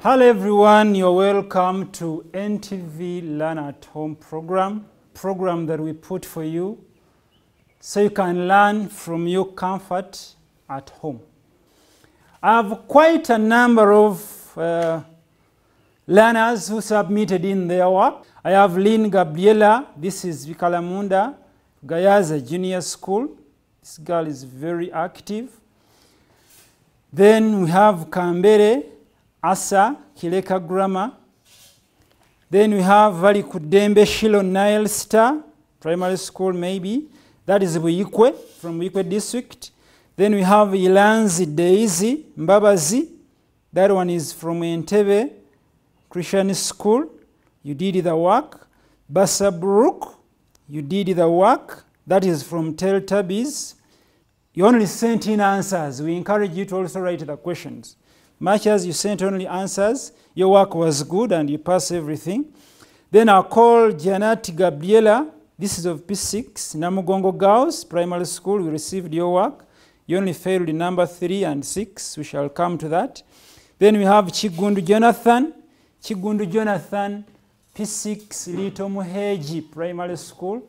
Hello everyone, you're welcome to NTV Learn at Home program that we put for you so you can learn from your comfort at home. I have quite a number of learners who submitted in their work. I have Lynn Gabriela, this is Vikalamunda, Gayaza Junior School. This girl is very active. Then we have Kambere, Asa, Kileka Grammar. Then we have Vali Kudembe, Shilo Nile Star, Primary School maybe. That is Buikwe, from Buikwe District. Then we have Ilanzi Daisy, Mbabazi. That one is from Entebbe Christian School. You did the work. Basabruk, you did the work. That is from Teletubbies. You only sent in answers. We encourage you to also write the questions. Much as you sent only answers, your work was good and you passed everything. Then I'll call Janet Gabriela. This is of P6. Namugongo Girls Primary School. We received your work. You only failed in number 3 and 6. We shall come to that. Then we have Chigundu Jonathan. Chigundu Jonathan, P6, Little Muheji Primary School.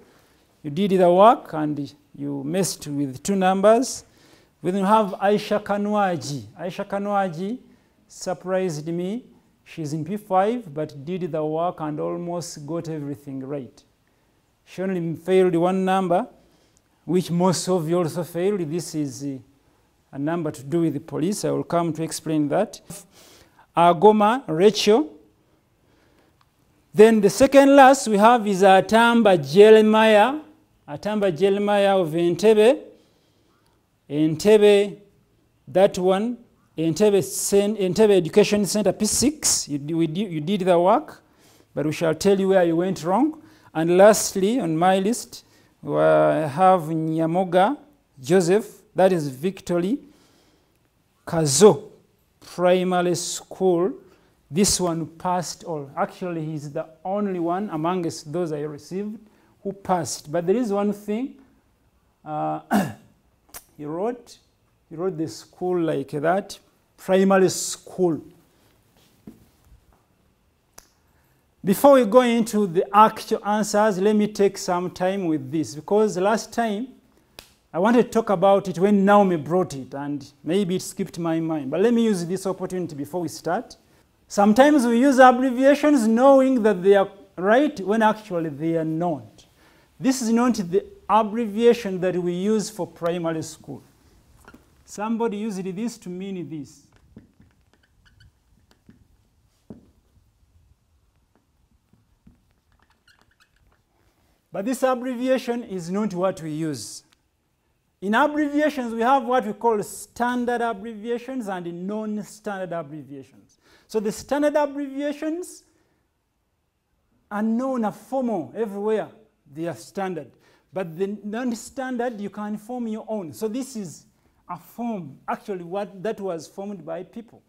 You did the work and you messed with 2 numbers. We then have Aisha Kanwaji. Aisha Kanwaji surprised me. She's in P5 but did the work and almost got everything right. She only failed 1 number, which most of you also failed. This is a number to do with the police. I will come to explain that. Agoma Rachel. Then the second last we have is Atamba Jeremiah. Atamba Jeremiah of Entebbe. Entebbe, that one, Entebbe Education Center P6, you did the work, but we shall tell you where you went wrong. And lastly, on my list, we have Nyamoga Joseph, that is Victory Kazo Primary School. This one passed all. Actually, he's the only one amongst those I received who passed. But there is one thing. He wrote the school like that, primary school. Before we go into the actual answers, let me take some time with this, because last time I wanted to talk about it when Naomi brought it, and maybe it skipped my mind. But let me use this opportunity before we start. Sometimes we use abbreviations knowing that they are right when actually they are not. This is not the abbreviation that we use for primary school. Somebody used this to mean this. But this abbreviation is not what we use. In abbreviations, we have what we call standard abbreviations and non-standard abbreviations. So the standard abbreviations are known, are formal everywhere. They are standard. But the non-standard, you can form your own. So this is a form, actually what that was formed by people.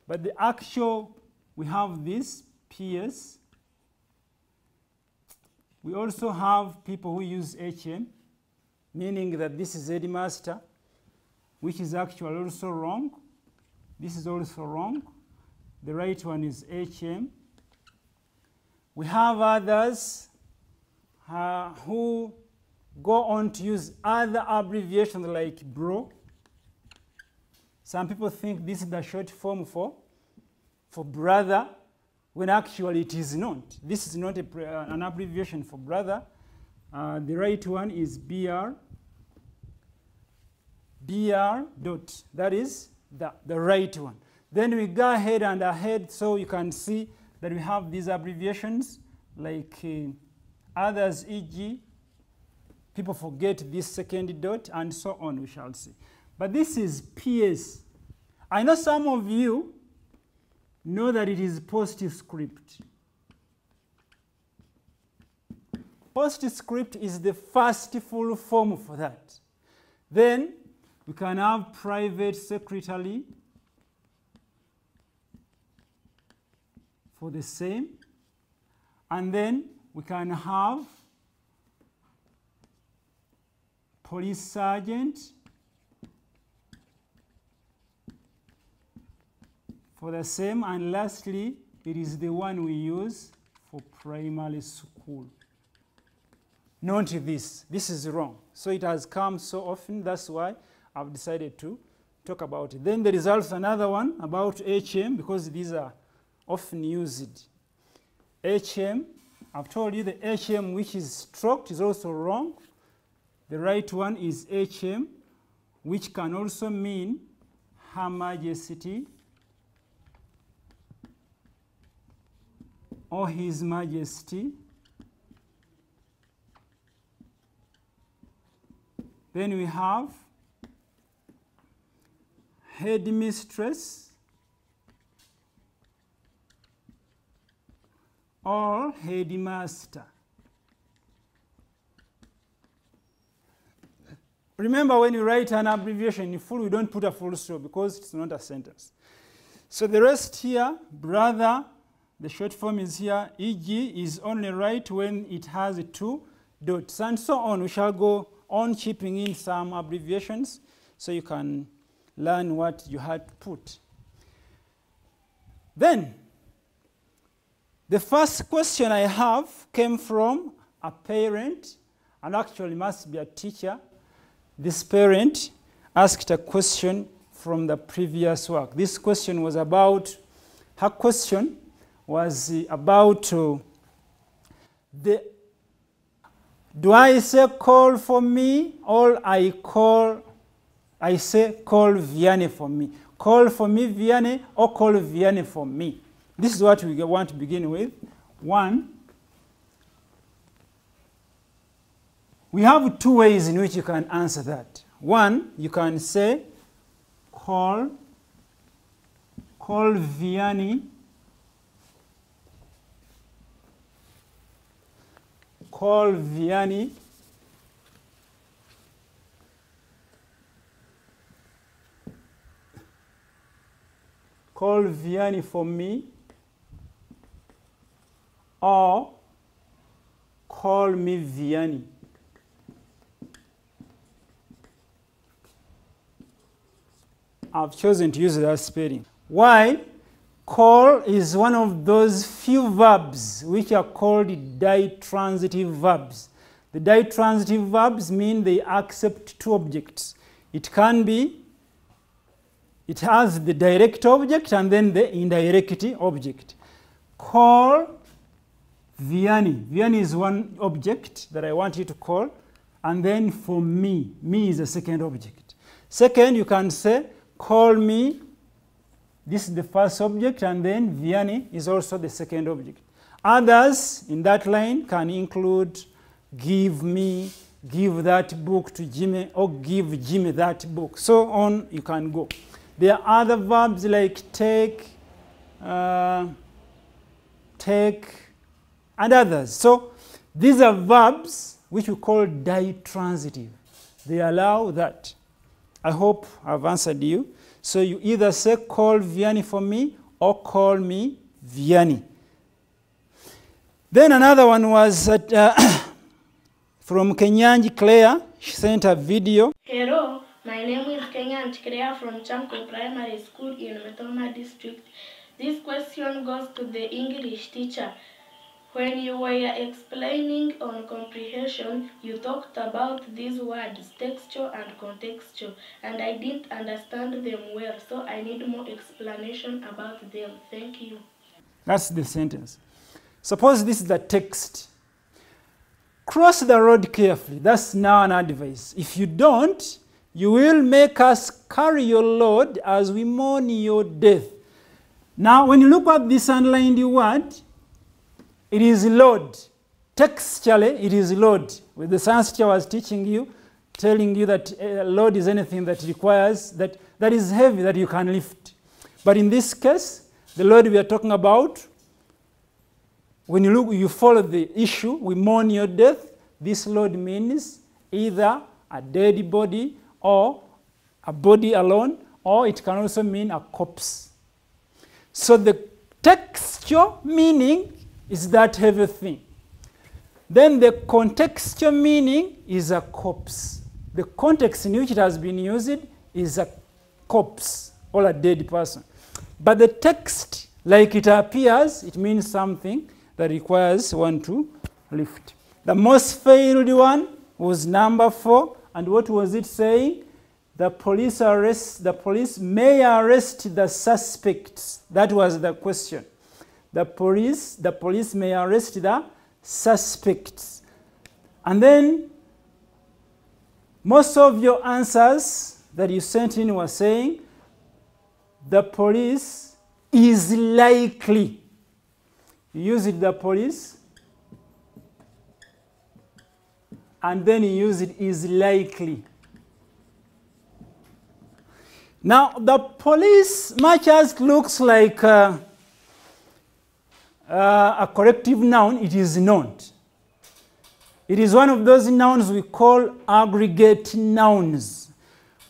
But the actual, we have this, PS. We also have people who use HM, meaning that this is headmaster, which is actually also wrong. This is also wrong. The right one is HM. We have others who go on to use other abbreviations like bro. Some people think this is the short form for brother, when actually it is not. This is not an abbreviation for brother. The right one is BR. BR dot. That is the right one. Then we go ahead and ahead, so you can see that we have these abbreviations like others, e.g. people forget this second dot, and so on, we shall see. But this is PS. I know some of you know that it is postscript. Postscript is the first full form for that. Then we can have private secretary for the same. And then we can have police sergeant for the same, and lastly, it is the one we use for primary school. Note this. This is wrong. So it has come so often, that's why I've decided to talk about it. Then there is also another one about HM, because these are often used. HM, I've told you the HM which is stroked is also wrong. The right one is HM, which can also mean Her Majesty or His Majesty. Then we have Headmistress or Headmaster. Remember, when you write an abbreviation in full, we don't put a full stop because it's not a sentence. So the rest here, brother, the short form is here, e.g. is only right when it has 2 dots, and so on. We shall go on chipping in some abbreviations so you can learn what you had to put. Then, the first question I have came from a parent, and actually must be a teacher. This parent asked a question from the previous work. This question was about, her question was about do I say call for me, or I say call Vianney for me? Call for me Vianney, or call Vianney for me? This is what we want to begin with. 1, we have 2 ways in which you can answer that. 1, you can say call Vianney, call Vianney for me, or call me Vianney. I've chosen to use that spelling. Why? Call is one of those few verbs which are called ditransitive verbs. The ditransitive verbs mean they accept 2 objects. It can be, it has the direct object and then the indirect object. Call Vianney. Vianney is one object that I want you to call, and then for me, me is the second object. Second, you can say call me, this is the first object, and then Vianney is also the second object. Others in that line can include give me, give that book to Jimmy, or give Jimmy that book. So on you can go. There are other verbs like take, and others. So these are verbs which we call ditransitive. They allow that. I hope I've answered you. So you either say call Vianney for me or call me Vianney. Then another one was from Kenyanji Claire. She sent a video. Hello, my name is Kenyanji Claire from Chamko Primary School in Metoma District. This question goes to the English teacher. When you were explaining on comprehension, you talked about these words, textual and contextual, and I didn't understand them well, so I need more explanation about them. Thank you. That's the sentence. Suppose this is the text. Cross the road carefully. That's now an advice. If you don't, you will make us carry your load as we mourn your death. Now, when you look at this underlined word, it is load. Textually, it is load. With the science teacher was teaching you, telling you that load is anything that requires, that is heavy, that you can lift. But in this case, the load we are talking about, when you look, you follow the issue, we mourn your death, this load means either a dead body or a body alone, or it can also mean a corpse. So the textual meaning is that heavy thing. Then the contextual meaning is a corpse. The context in which it has been used is a corpse or a dead person. But the text, like it appears, it means something that requires one to lift. The most failed one was number 4. And what was it saying? The police may arrest the suspects. That was the question. The police may arrest the suspects. And then most of your answers that you sent in were saying the police is likely. You use it, the police, and then you use it is likely. Now, the police, much as it looks like a corrective noun, it is not. It is one of those nouns we call aggregate nouns.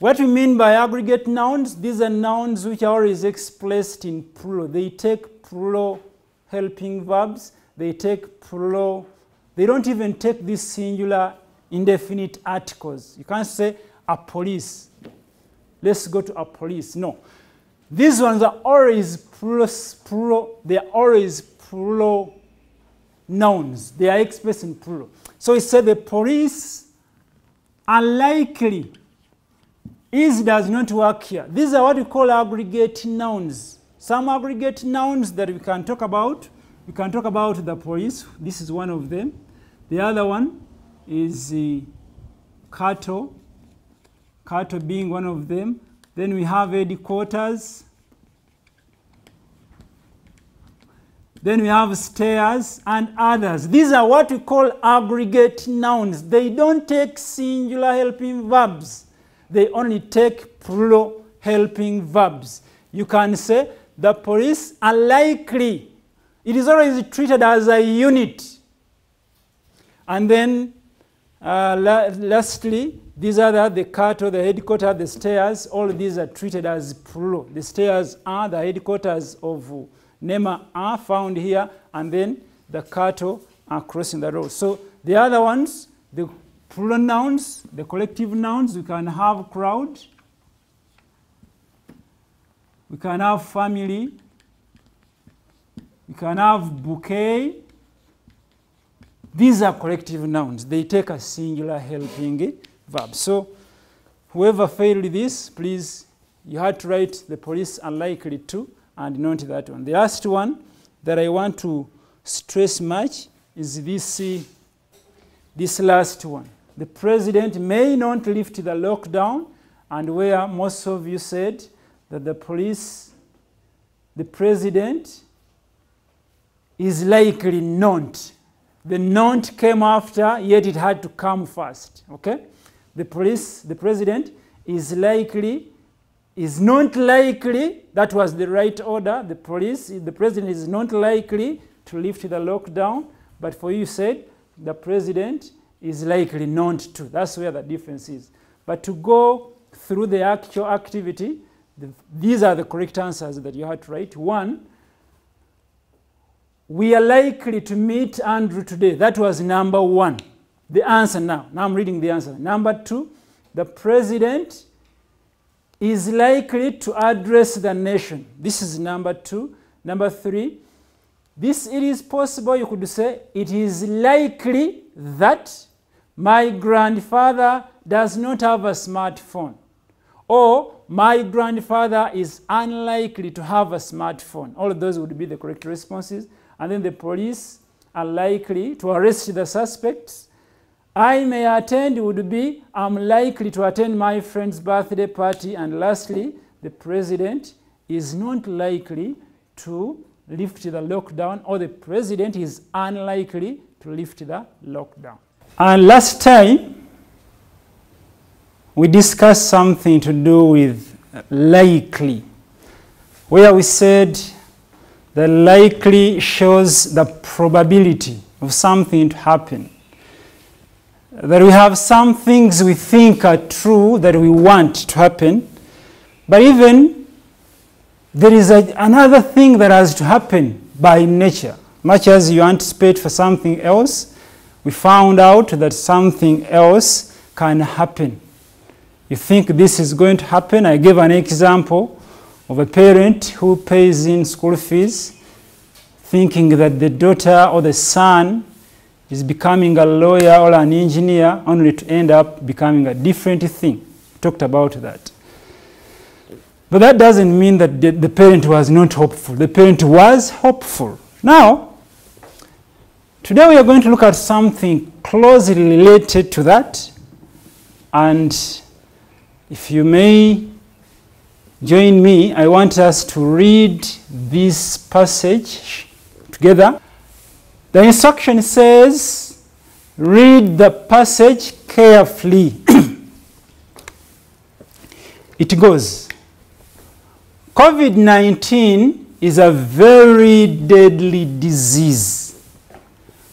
What we mean by aggregate nouns, these are nouns which are always expressed in plural. They take plural helping verbs. They take plural. They don't even take these singular indefinite articles. You can't say a police. Let's go to a police. No. These ones are always plural. They are always plural nouns. They are expressed in plural. So it said the police are likely. Is does not work here. These are what we call aggregate nouns. Some aggregate nouns that we can talk about. We can talk about the police. This is one of them. The other one is cattle. Cattle being one of them. Then we have headquarters. Then we have stairs and others. These are what we call aggregate nouns. They don't take singular helping verbs. They only take plural helping verbs. You can say the police are likely. It is always treated as a unit. And then lastly, these are the cattle, the headquarters, the stairs. All of these are treated as plural. The stairs are the headquarters of Nema are found here, and then the cattle are crossing the road. So the other ones, the plural nouns, the collective nouns, we can have crowd, we can have family, we can have bouquet. These are collective nouns. They take a singular helping verb. So whoever failed this, please, you had to write the police are likely to, and not that one. The last one that I want to stress much is this last one. The president may not lift the lockdown, and where most of you said that the president is likely not. The not came after, yet it had to come first. Okay? The president is not likely, that was the right order. The president is not likely to lift the lockdown, but for you said the president is likely not to. That's where the difference is. But to go through the actual activity, these are the correct answers that you had to write. 1, we are likely to meet Andrew today. That was number 1. The answer now. Now I'm reading the answer. Number 2, the president is likely to address the nation. This is number 2. Number 3, it is possible, you could say, it is likely that my grandfather does not have a smartphone. Or my grandfather is unlikely to have a smartphone. All of those would be the correct responses. And then the police are likely to arrest the suspects. I may attend would be, I'm likely to attend my friend's birthday party. And lastly, the president is not likely to lift the lockdown, or the president is unlikely to lift the lockdown. And last time, we discussed something to do with likely, where we said the likely shows the probability of something to happen. That we have some things we think are true that we want to happen, but even there is another thing that has to happen by nature. Much as you anticipate for something else, we found out that something else can happen. You think this is going to happen. I gave an example of a parent who pays in school fees, thinking that the daughter or the son is becoming a lawyer or an engineer, only to end up becoming a different thing. We talked about that. But that doesn't mean that the parent was not hopeful. The parent was hopeful. Now, today we are going to look at something closely related to that. And if you may join me, I want us to read this passage together. The instruction says, read the passage carefully. It goes, COVID-19 is a very deadly disease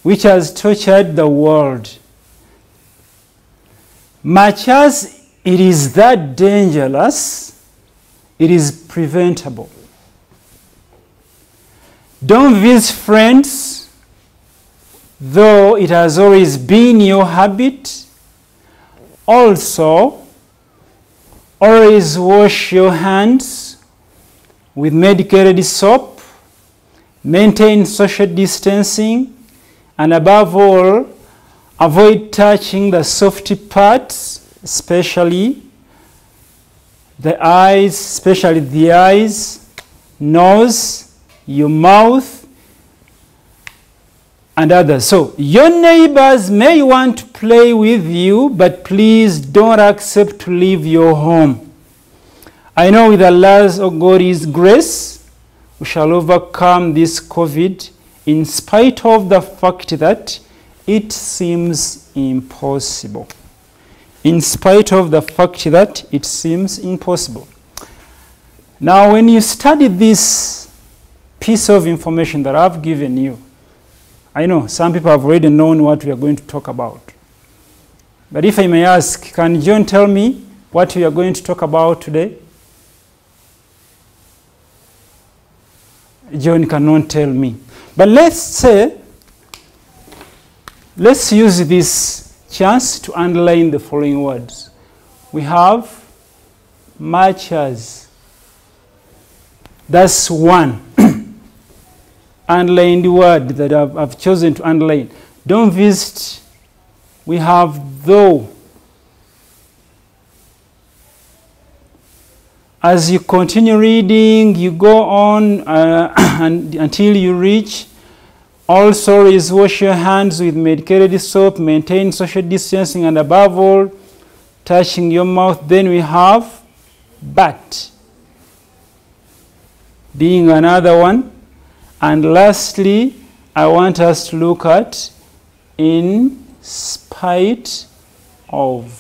which has tortured the world. Much as it is that dangerous, it is preventable. Don't visit friends, though it has always been your habit. Also, always wash your hands with medicated soap, maintain social distancing, and above all, avoid touching the soft parts, especially the eyes, nose, your mouth, and others. So, your neighbors may want to play with you, but please don't accept to leave your home. I know with Allah's or God's grace, we shall overcome this COVID in spite of the fact that it seems impossible. In spite of the fact that it seems impossible. Now, when you study this piece of information that I've given you, I know some people have already known what we are going to talk about. But if I may ask, can John tell me what we are going to talk about today? John cannot tell me. But let's use this chance to underline the following words. We have much as. That's one underlined word that I've chosen to underline. Don't visit. We have though. As you continue reading, you go on until you reach. Also is wash your hands with medicated soap, maintain social distancing, and above all, touching your mouth. Then we have but, being another one. And lastly, I want us to look at in spite of.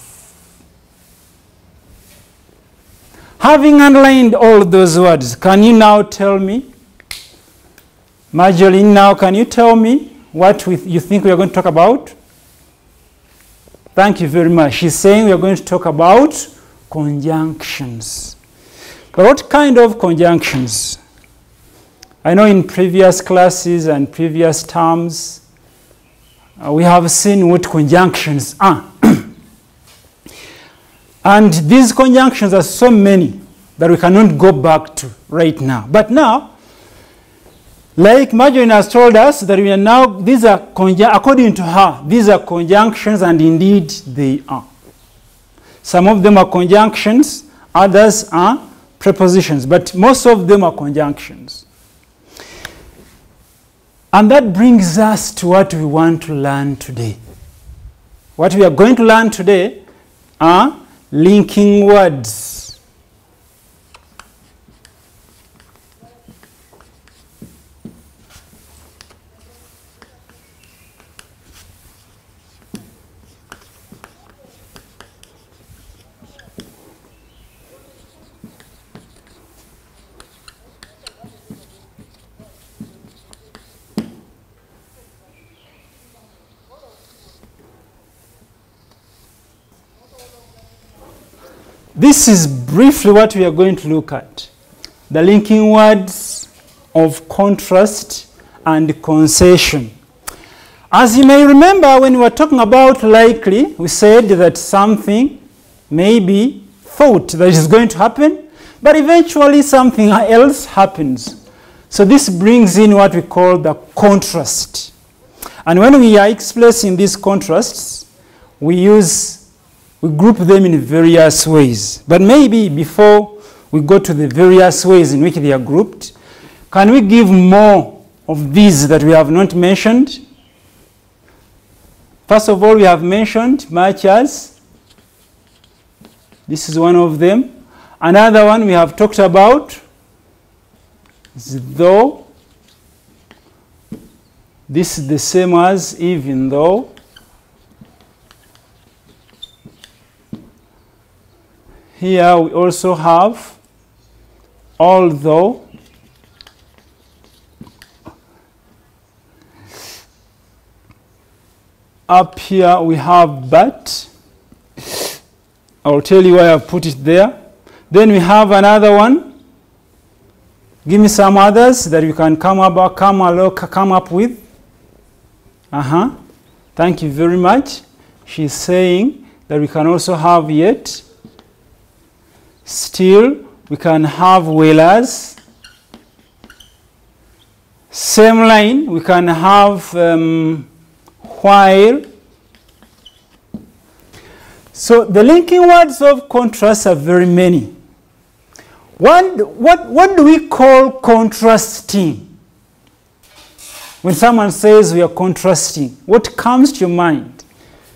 Having underlined all those words, can you now tell me? Marjorie, now can you tell me what you think we are going to talk about? Thank you very much. She's saying we are going to talk about conjunctions. But what kind of conjunctions? I know in previous classes and previous terms, we have seen what conjunctions are. And these conjunctions are so many that we cannot go back to right now. But now, like Marjorie has told us, that we are now, these are, according to her, these are conjunctions, and indeed they are. Some of them are conjunctions, others are prepositions, but most of them are conjunctions. And that brings us to what we want to learn today. What we are going to learn today are linking words. This is briefly what we are going to look at. The linking words of contrast and concession. As you may remember, when we were talking about likely, we said that something may be thought that is going to happen, But eventually something else happens. So this brings in what we call the contrast. And when we are expressing these contrasts, we group them in various ways. But maybe before we go to the various ways in which they are grouped, can we give more of these that we have not mentioned? First of all, we have mentioned much as. This is one of them. Another one we have talked about is though. This is the same as even though. Here we also have although. Up here we have but. I'll tell you why I put it there. Then we have another one. Give me some others that you can come up with. Thank you very much. She's saying that we can also have yet. Still, we can have whereas. Same line, we can have while. So the linking words of contrast are very many. What do we call contrasting? When someone says we are contrasting, what comes to your mind?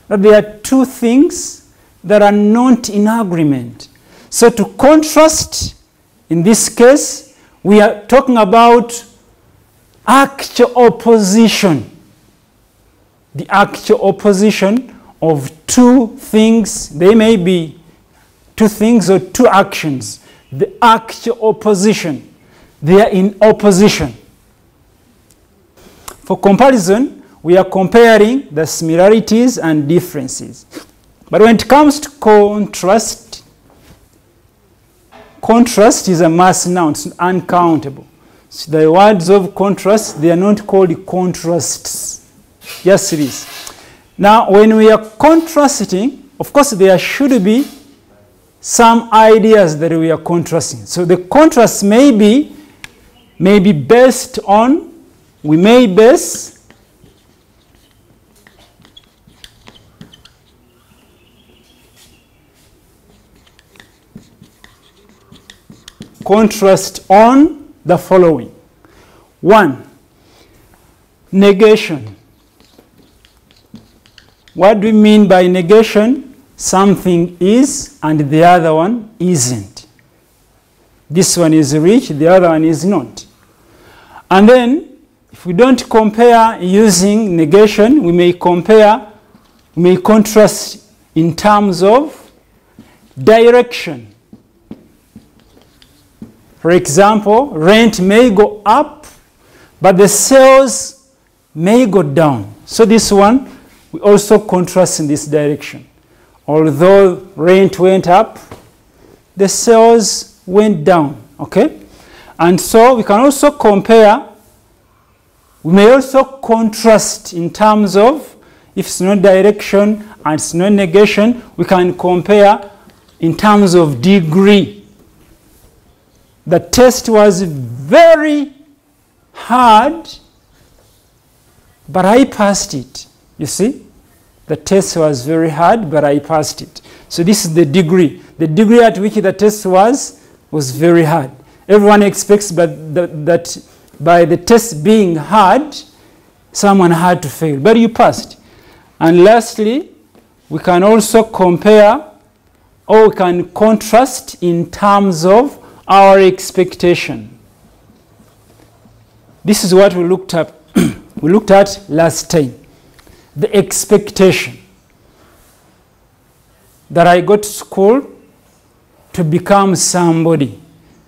That there are two things that are not in agreement. So to contrast, in this case, we are talking about actual opposition. The actual opposition of two things. They may be two things or two actions. The actual opposition. They are in opposition. For comparison, we are comparing the similarities and differences. But when it comes to contrast, contrast is a mass noun, it's uncountable. So the words of contrast, they are not called contrasts. Yes, it is. Now, when we are contrasting, of course, there should be some ideas that we are contrasting. So the contrast may be based on, we may base contrast on the following. 1, negation. What do we mean by negation? Something is and the other one isn't. This one is rich, the other one is not. And then, if we don't compare using negation, we may contrast in terms of direction. For example, rent may go up, but the sales may go down. So this one, we also contrast in this direction. Although rent went up, the sales went down, okay? And so we can also compare, we may also contrast in terms of, if it's not direction and it's not negation, we can compare in terms of degree. The test was very hard, but I passed it, you see? The test was very hard, but I passed it. So this is the degree. The degree at which the test was very hard. Everyone expects that by the test being hard, someone had to fail, but you passed. And lastly, we can also compare, or we can contrast in terms of our expectation. This is what we looked at. We looked at last time. The expectation that I go to school to become somebody.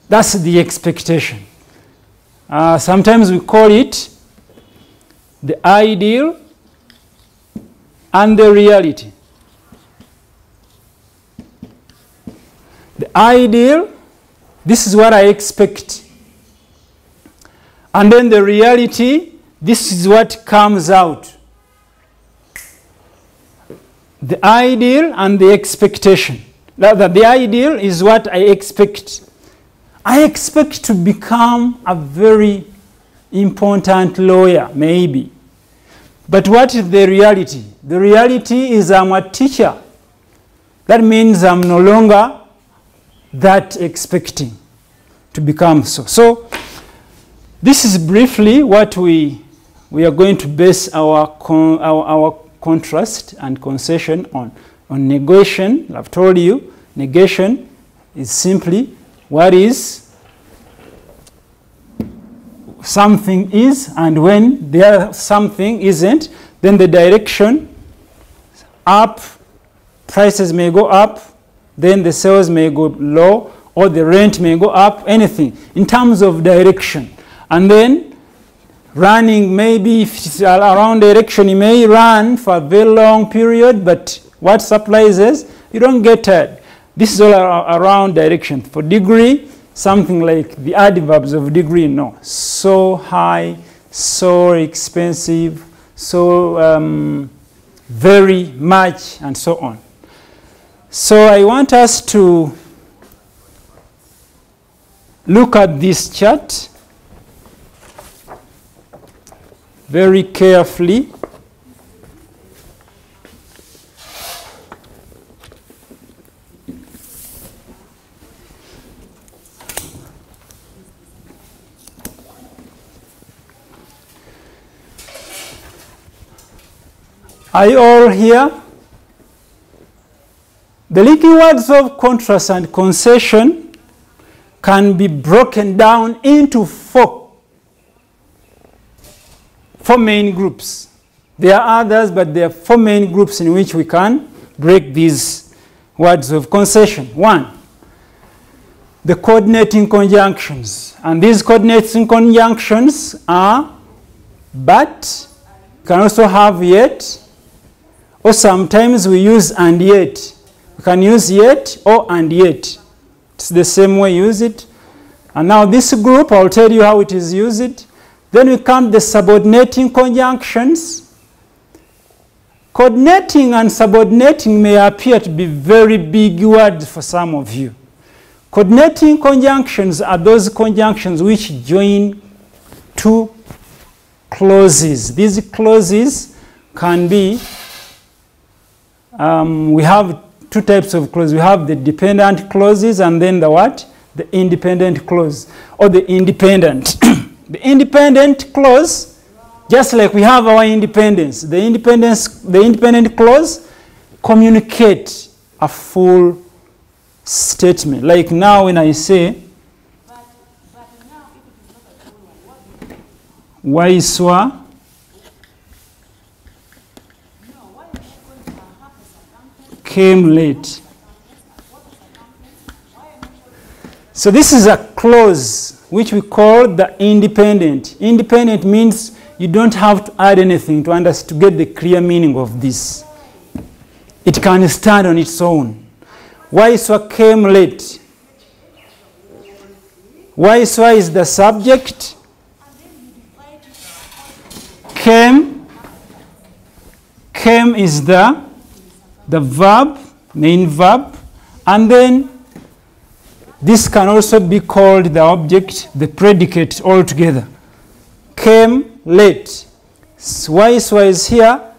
That's the expectation. Sometimes we call it the ideal and the reality. The ideal, this is what I expect. And then the reality, this is what comes out. The ideal and the expectation. The ideal is what I expect. I expect to become a very important lawyer, maybe. But what is the reality? The reality is I'm a teacher. That means I'm no longer that expecting to become so. So this is briefly what we are going to base our contrast and concession on. On negation, I've told you, negation is simply what is something is, and when there something isn't, then the direction up, prices may go up, then the sales may go low, or the rent may go up, anything in terms of direction. And then running, maybe if it's around direction, you may run for a very long period, but what supplies is you don't get tired. This is all around direction. For degree, something like the adverbs of degree, no. So high, so expensive, so very much, and so on. So I want us to look at this chart very carefully. Are you all here? The linking words of contrast and concession can be broken down into four main groups. There are others, but there are four main groups in which we can break these words of concession. One, the coordinating conjunctions. And these coordinating conjunctions are but, you can also have yet, or sometimes we use and yet. You can use yet or and yet. It's the same way you use it. And now this group, I'll tell you how it is used. Then we come to the subordinating conjunctions. Coordinating and subordinating may appear to be very big words for some of you. Coordinating conjunctions are those conjunctions which join two clauses. These clauses can be, we have two types of clauses. We have the dependent clauses and then the what? The independent clause, or the independent. The independent clause, just like we have our independence, the independent clause communicates a full statement. Like now when I say, Waiswa came late. So this is a clause which we call the independent. Independent means you don't have to add anything to get the clear meaning of this. It can stand on its own. Waiswa came late. Waiswa is the subject. Came is the verb, main verb, and then this can also be called the object, the predicate altogether. Came late. Waiswa is here,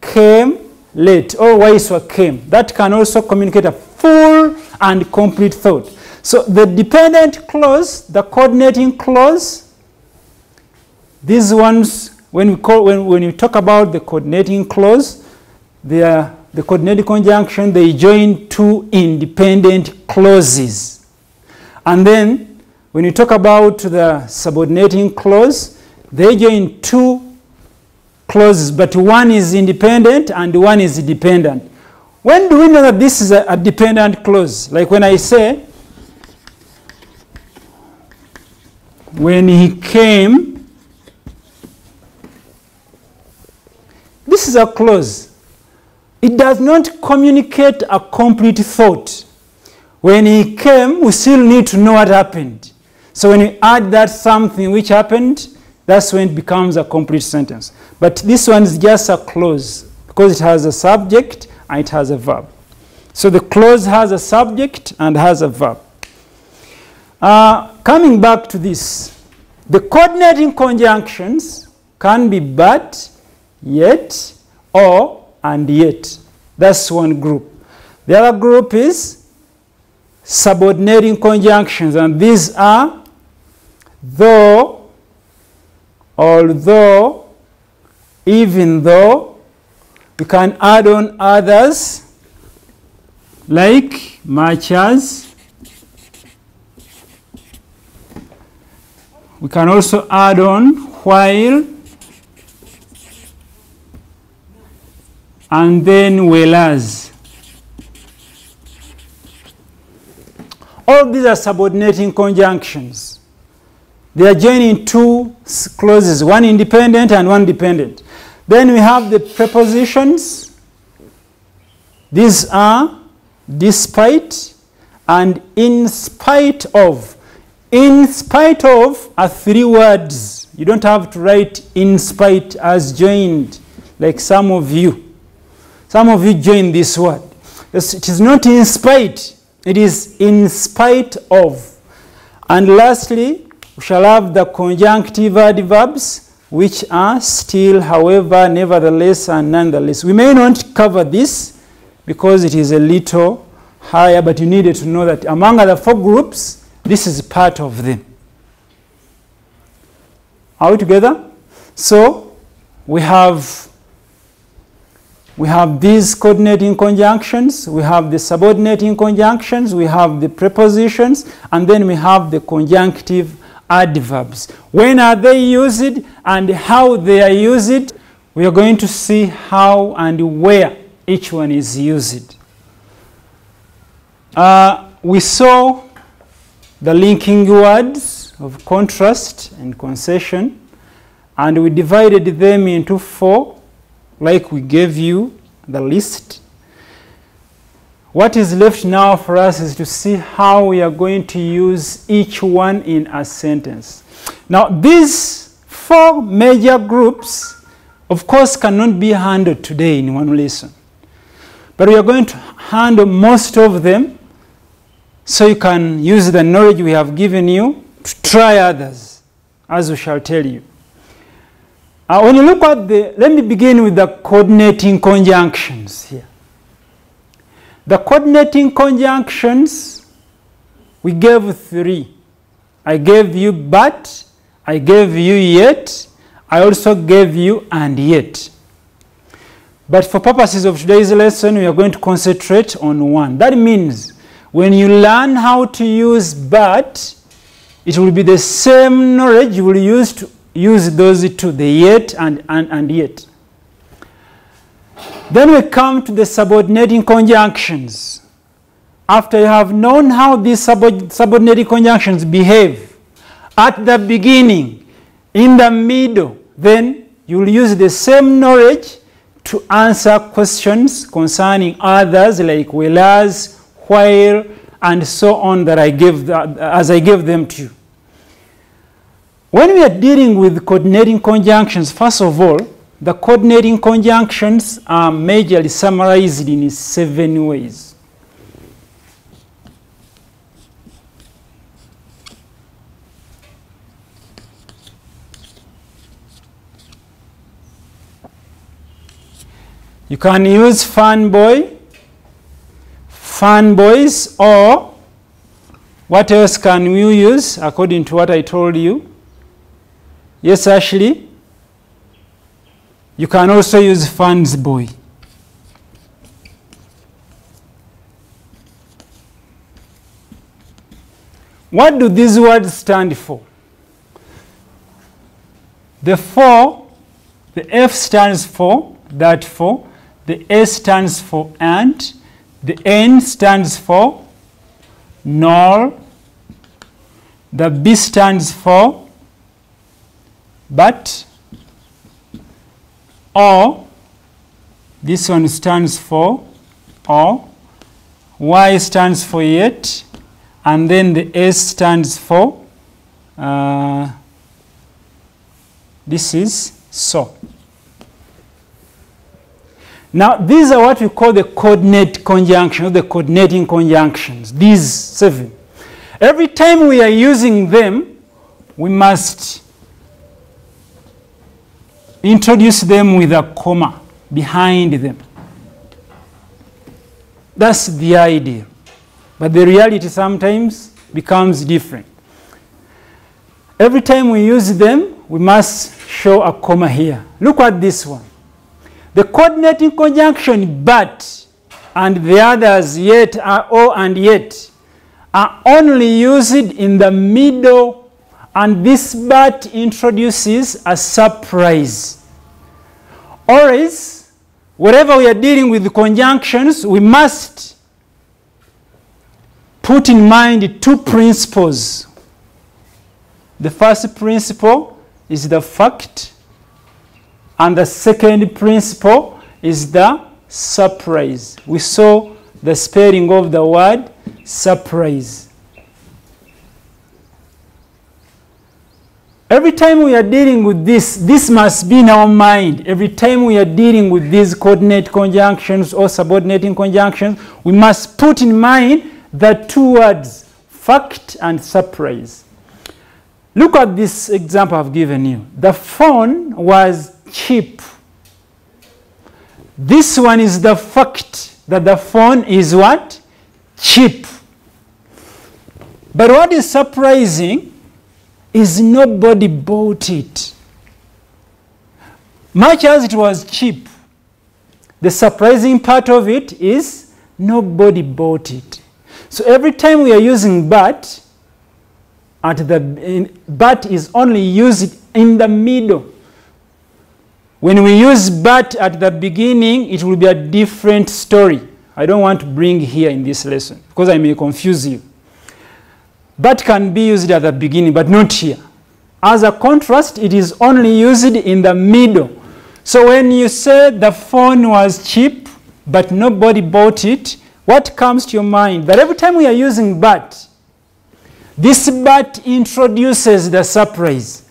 came late, or Waiswa came. That can also communicate a full and complete thought. So the dependent clause, the coordinating clause, these ones, when you talk about the coordinating clause, they are the coordinating conjunction, they join two independent clauses. And then, when you talk about the subordinating clause, they join two clauses, but one is independent and one is dependent. When do we know that this is a dependent clause? Like when I say, when he came, this is a clause. It does not communicate a complete thought. When he came, we still need to know what happened. So when you add that something which happened, that's when it becomes a complete sentence. But this one is just a clause because it has a subject and it has a verb. So the clause has a subject and has a verb. coming back to this, the coordinating conjunctions can be but, yet, or, and yet. That's one group. The other group is subordinating conjunctions, and these are though, although, even though. We can add on others like much as. We can also add on while, and then whereas. All these are subordinating conjunctions. They are joining two clauses, one independent and one dependent. Then we have the prepositions. These are despite and in spite of. In spite of are three words. You don't have to write in spite as joined, like some of you. Some of you join this word. It is not in spite. It is in spite of. And lastly, we shall have the conjunctive adverbs, which are still, however, nevertheless, and nonetheless. We may not cover this because it is a little higher, but you needed to know that among other four groups, this is part of them. Are we together? So we have these coordinating conjunctions, we have the subordinating conjunctions, we have the prepositions, and then we have the conjunctive adverbs. When are they used and how they are used? We are going to see how and where each one is used. We saw the linking words of contrast and concession, and we divided them into four, like we gave you the list. What is left now for us is to see how we are going to use each one in a sentence. Now, these four major groups, of course, cannot be handled today in one lesson. But we are going to handle most of them so you can use the knowledge we have given you to try others, as we shall tell you. When you look at let me begin with the coordinating conjunctions here. The coordinating conjunctions, we gave three. I gave you but, I gave you yet, I also gave you and yet. But for purposes of today's lesson, we are going to concentrate on one. That means when you learn how to use but, it will be the same knowledge you will use to use those two, the yet and yet. Then we come to the subordinating conjunctions. After you have known how these subordinating conjunctions behave, at the beginning, in the middle, then you will use the same knowledge to answer questions concerning others like whereas, while, and so on that as I gave them to you. When we are dealing with coordinating conjunctions, first of all, the coordinating conjunctions are majorly summarized in 7 ways. You can use fun boy, fun boys, or what else can we use according to what I told you? Yes, Ashley? You can also use funds boy. What do these words stand for? The F stands for, that for, the S stands for and, the N stands for nor, the B stands for but, or, this one stands for or, Y stands for yet, and then the S stands for, this is so. Now, these are what we call the coordinate conjunctions, the coordinating conjunctions, these 7. Every time we are using them, we must introduce them with a comma behind them. That's the idea. But the reality sometimes becomes different. Every time we use them, we must show a comma here. Look at this one. The coordinating conjunction but and the others yet are or and yet are only used in the middle, and this but introduces a surprise. Or is, wherever we are dealing with conjunctions, we must put in mind two principles. The first principle is the fact, and the second principle is the surprise. We saw the spelling of the word surprise. Every time we are dealing with this must be in our mind. Every time we are dealing with these coordinate conjunctions or subordinating conjunctions, we must put in mind the two words, fact and surprise. Look at this example I've given you. The phone was cheap. This one is the fact that the phone is what? Cheap. But what is surprising is nobody bought it. Much as it was cheap, the surprising part of it is nobody bought it. So every time we are using but, but is only used in the middle. When we use but at the beginning, it will be a different story. I don't want to bring here in this lesson because I may confuse you. But can be used at the beginning, but not here. As a contrast, it is only used in the middle. So when you say the phone was cheap, but nobody bought it, what comes to your mind? That every time we are using but, this but introduces the surprise.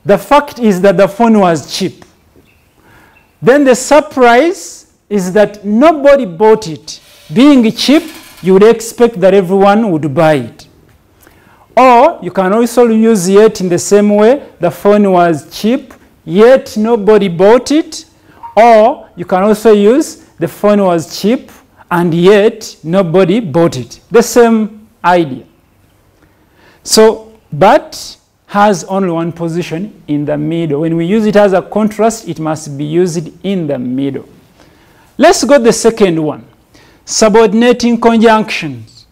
The fact is that the phone was cheap. Then the surprise is that nobody bought it. Being cheap, you would expect that everyone would buy it. Or you can also use yet in the same way. The phone was cheap, yet nobody bought it. Or you can also use the phone was cheap and yet nobody bought it. The same idea. So, but has only one position in the middle. When we use it as a contrast, it must be used in the middle. Let's go to the second one. Subordinating conjunctions.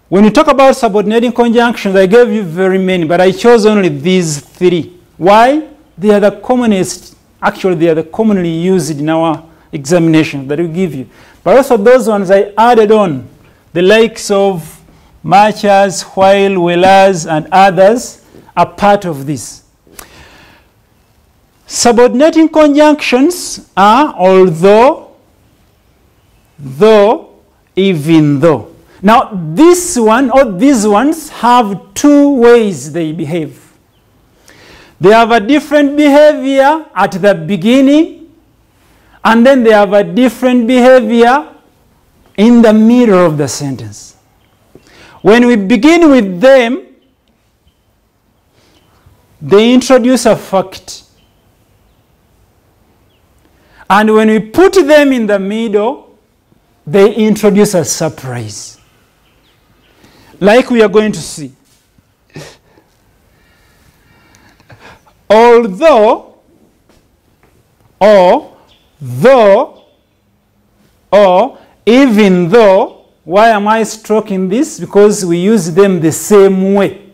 When you talk about subordinating conjunctions, I gave you very many, but I chose only these three. Why? They are the commonest, actually they are the commonly used in our examination that we give you. But also those ones I added on, the likes of much as, while, whereas, and others are part of this. Subordinating conjunctions are although, though, even though. Now, this one or these ones have two ways they behave. They have a different behavior at the beginning, and then they have a different behavior in the middle of the sentence. When we begin with them, they introduce a fact. And when we put them in the middle, they introduce a surprise. Like we are going to see. Although, or, though, or, even though. Why am I stroking this? Because we use them the same way.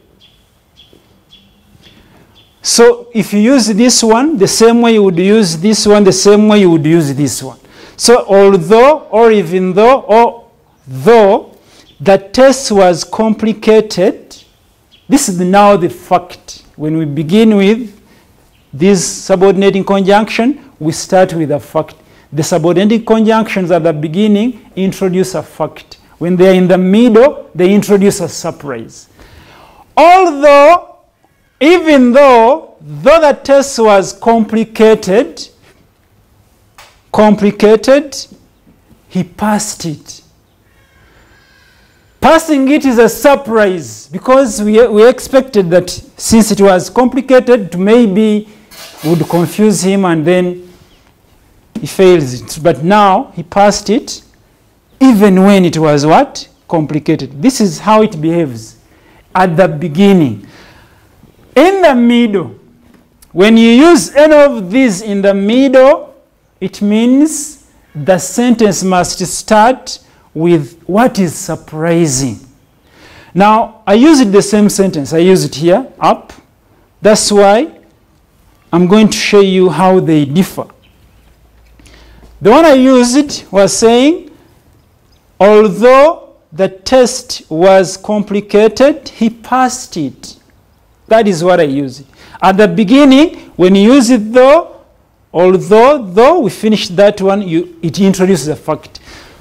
So if you use this one, the same way you would use this one, the same way you would use this one. So although, or even though, or though the test was complicated, this is now the fact. When we begin with this subordinating conjunction, we start with a fact. The subordinating conjunctions at the beginning introduce a fact. When they are in the middle, they introduce a surprise. Although, even though the test was complicated, he passed it. Passing it is a surprise because we expected that since it was complicated, maybe would confuse him and then he fails it. But now he passed it even when it was what? Complicated. This is how it behaves at the beginning. In the middle, when you use any of these in the middle, it means the sentence must start with what is surprising. Now, I use it the same sentence. I use it here, up. That's why I'm going to show you how they differ. The one I used was saying, although the test was complicated, he passed it. That is what I used. At the beginning, when you use it though, though we finished that one, it introduces a fact.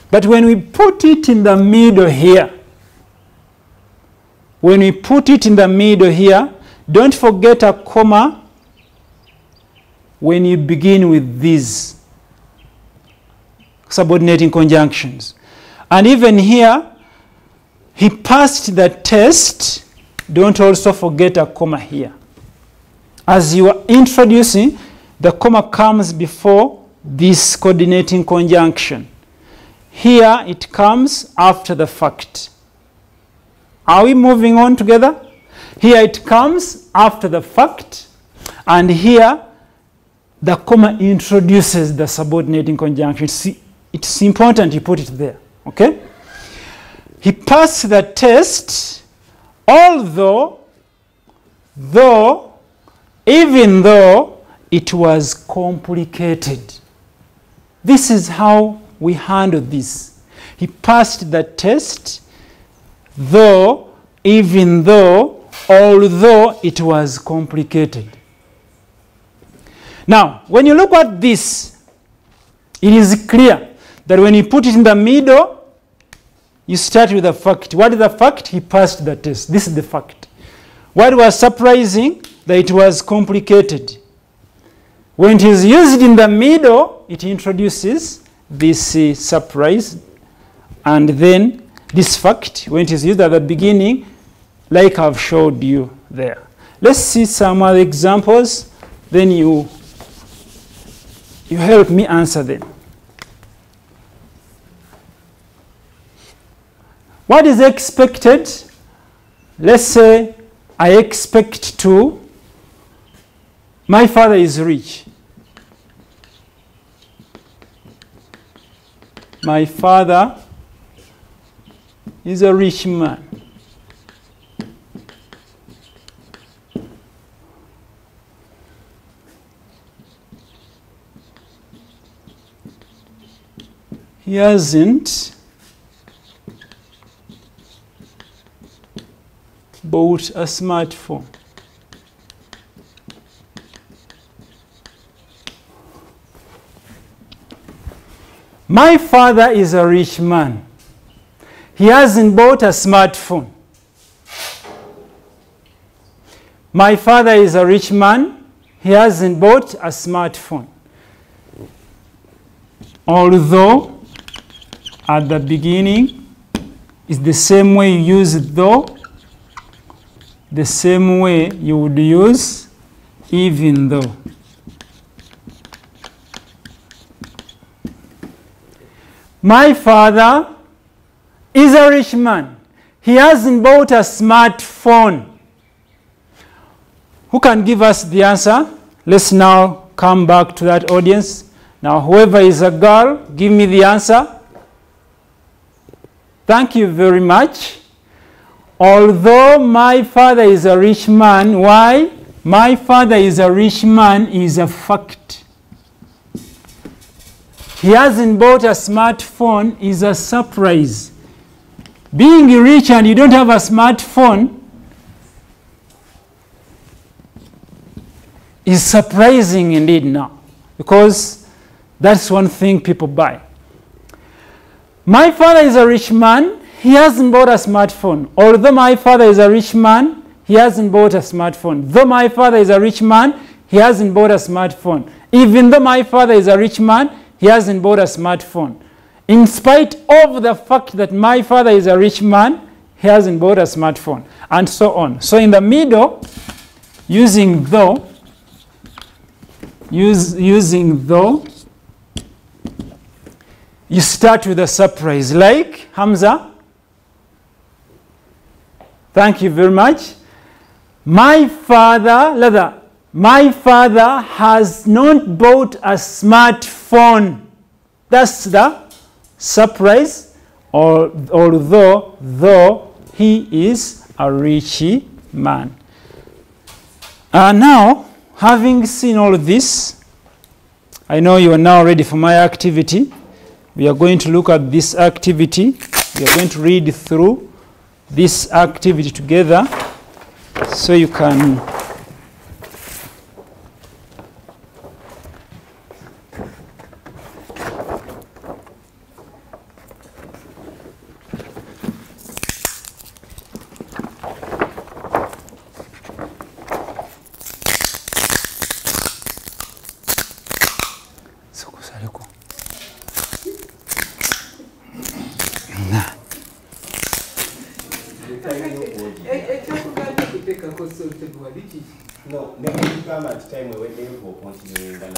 But when we put it in the middle here, don't forget a comma when you begin with these subordinating conjunctions. And even here, he passed the test. Don't also forget a comma here. As you are introducing, the comma comes before this coordinating conjunction. Here it comes after the fact. Are we moving on together? Here it comes after the fact, and here the comma introduces the subordinating conjunction. See, it's important you put it there, okay? He passed the test, although, even though it was complicated. This is how we handle this. He passed the test, though, even though, although it was complicated. Now, when you look at this, it is clear that when you put it in the middle, you start with the fact. What is the fact? He passed the test. This is the fact. What was surprising? That it was complicated. When it is used in the middle, it introduces this surprise, and then this fact, when it is used at the beginning, like I've showed you there. Let's see some other examples, then you help me answer them. What is expected? Let's say I expect to, my father is rich. My father is a rich man. He hasn't bought a smartphone. My father is a rich man. He hasn't bought a smartphone. My father is a rich man. He hasn't bought a smartphone. Although, at the beginning, it's the same way you use though, the same way you would use even though. My father is a rich man. He hasn't bought a smartphone. Who can give us the answer? Let's now come back to that audience. Now, whoever is a girl, give me the answer. Thank you very much. Although my father is a rich man, why? My father is a rich man is a fact. He hasn't bought a smartphone is a surprise. Being rich and you don't have a smartphone is surprising indeed now, because that's one thing people buy. My father is a rich man. He hasn't bought a smartphone. Although my father is a rich man, he hasn't bought a smartphone. Though my father is a rich man, he hasn't bought a smartphone. Even though my father is a rich man, he hasn't bought a smartphone. In spite of the fact that my father is a rich man, he hasn't bought a smartphone, and so on. So in the middle, using though, using though, you start with a surprise, like Hamza. Thank you very much. My father has not bought a smartphone. That's the surprise, although he is a rich man. Now, having seen all of this, I know you are now ready for my activity. We are going to look at this activity. We are going to read through this activity together so you can No, never come at time when they will continue and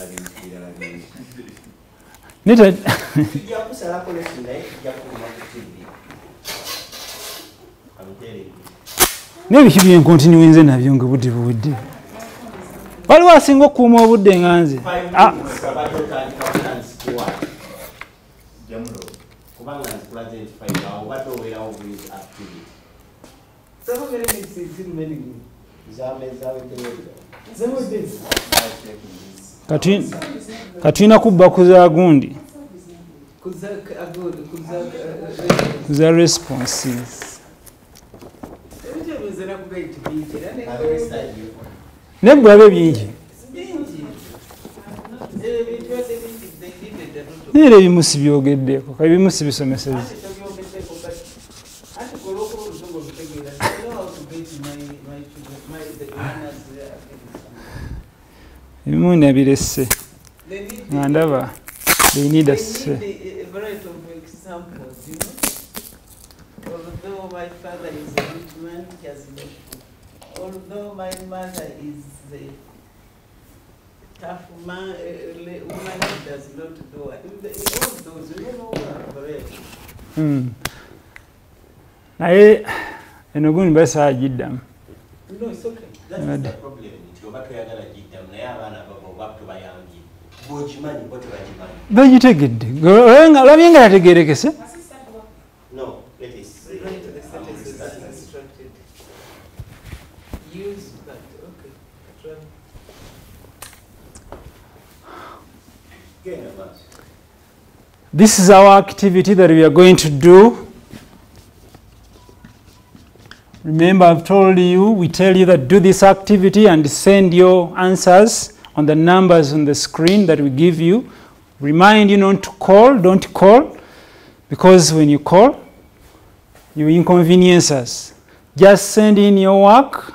n'ebiki byenkontinue nze nabyo nga budde buwedde waliwo asinga okukuuma obudde nga nze katulina kubba kuza gundi kuza responses nebulabe bingi neera ebimusi byogeddeko kabimusi bisomeseza ebimu nabiresse nga ndaba they need a variety of examples, you know. Although my father is a rich man, he has no food. Although my mother is a tough man, woman who does not do it. All those, you know, are variety. Naye eno gundi basa agiddamu. No, it's okay. That's the problem. Bagitegedde olabye nga yategerekese this is our activity that we are going to do. Remember, I've told you, we tell you that do this activity and send your answers on the numbers on the screen that we give you. Remind you not to call, don't call, because when you call, you inconvenience us. Just send in your work,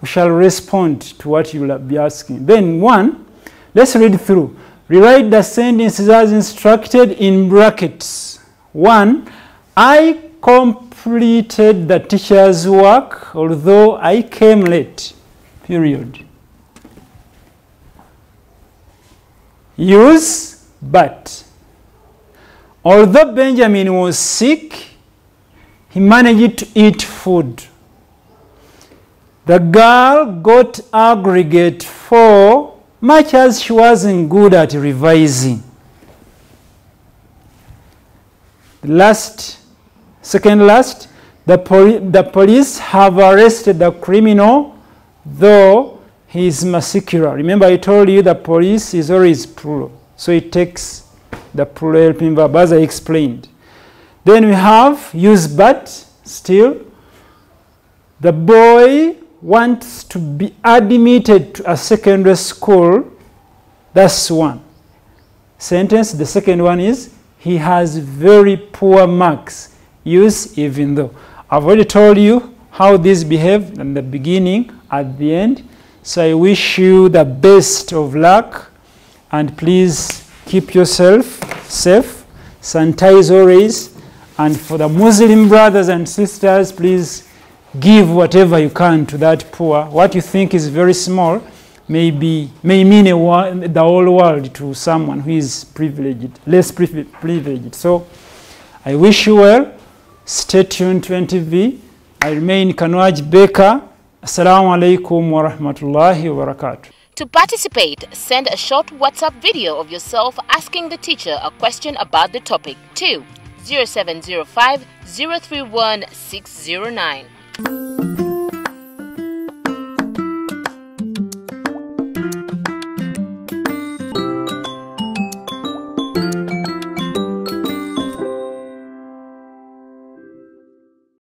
we shall respond to what you will be asking. Then one, let's read through. Rewrite the sentences as instructed in brackets. 1, I completed the teacher's work, although I came late, period. Use but. Although Benjamin was sick, he managed to eat food. The girl got aggregate 4, much as she wasn't good at revising. Second last, the police have arrested the criminal, though he is muscular. Remember, I told you the police is always plural, so it takes the plural helping verb, as I explained. Then we have use but, still. The boy wants to be admitted to a secondary school. That's one sentence. The second one is he has very poor marks. Use even though. I've already told you how this behaved in the beginning, at the end. So I wish you the best of luck, and please keep yourself safe, sanitize always, And for the Muslim brothers and sisters, please give whatever you can to that poor. What you think is very small may mean the whole world to someone who is privileged, less privileged. So I wish you well. Stay tuned to NTV. I remain Kanwaj Baker. Assalamu alaikum wa rahmatullahi wa barakatuh. To participate, send a short WhatsApp video of yourself asking the teacher a question about the topic to 0705 031 609.